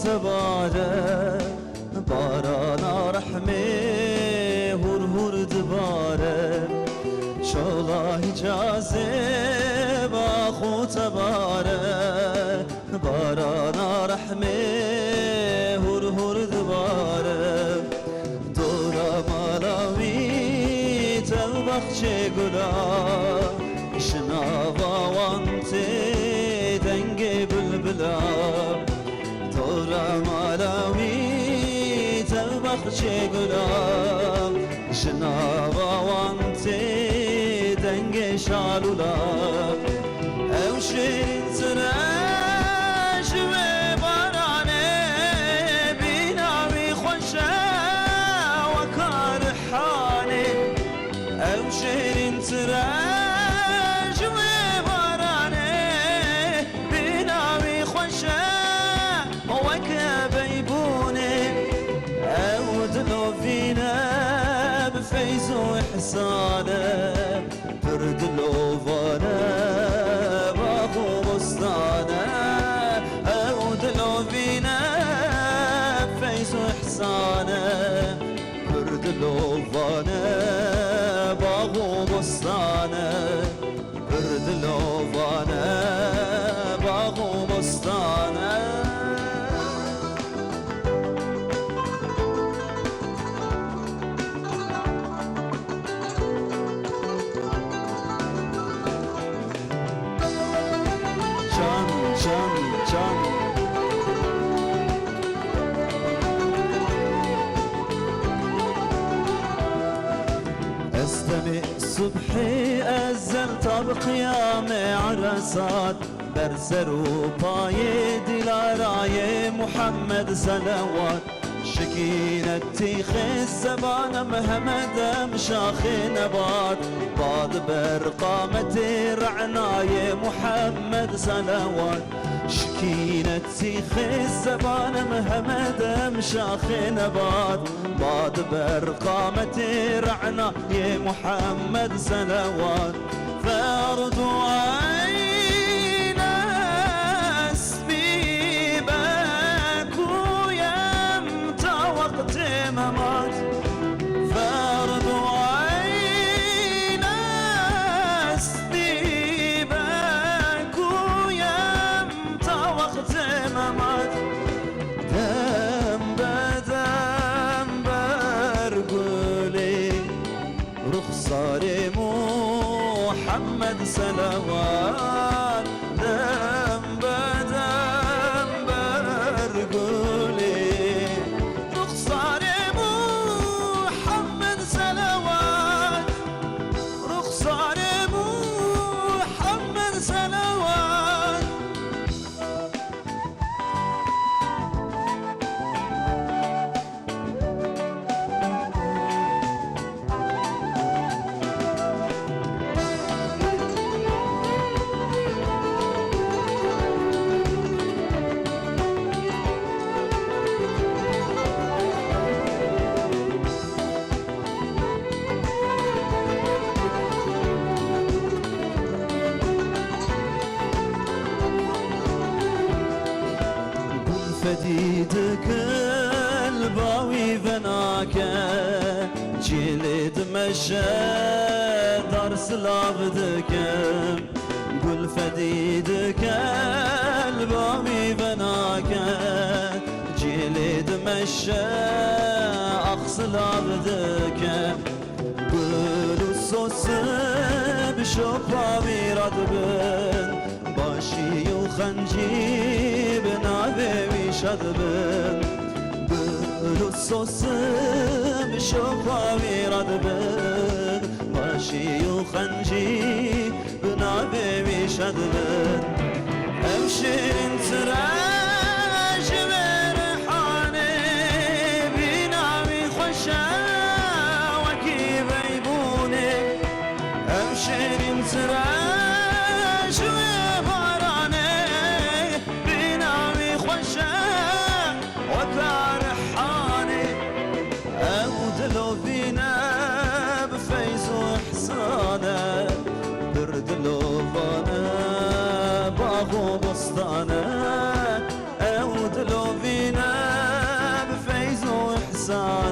تباره بارانا رحمه هور هور دباره شولا حجازه باخو تباره بارانا رحمه هور هور دباره دورا مالاوی تلبخچه گلا شناوا وانتی دنگ بلبلا دورا مالاوی تلبخچه گلا شناوا وانتی دنگ شالولا او شیرین ترش و بارانه بیناوی خوشه و کار حانه او شیرین ترش و بارانه بیناوی خوشه و کبیبونه او دلو فينا بفيز وإحسانه برد الأوفانه باخو بستانه او دلو فينا بفيز وإحسانه برد الأوفانه باخو بستانه برد الأوفانه باخو بستانه استمع صبحي أزل طب قيام عرسات برسر وباي دلارای محمد صلوات شكينتي خز زبان محمد مشاخ نبات بعد برقامتي رعناي محمد صلوات شكينتي خز زبان محمد مشاخ نبات بعد برقامتي رعناي محمد صلوات فرد عين اسبي بكو يمتى وقت ممات فرد عين اسبي بكو يمتى وقت ممات دم بدم برقولي رخصار محمد صلوات دم بدم برقولي رخصار محمد صلوات رخصار محمد صلوات فديدك الباوي فناك جلد مشى دار سلابدك قل فديدك الباوي فناك جلد مشى أخصل عبدك قل الصوص بشوفا بيردبن باشي وخنجي بنابي شدبن بلصوص بشوفا بيردبن باشي وخنجي بنابي شدبن امشي انتراج برحاني بنابي خشا وكي بيبوني امشي انتراج بفيز وإحسانه برد لوفانه باغو بسطانه أود لو فينا سانه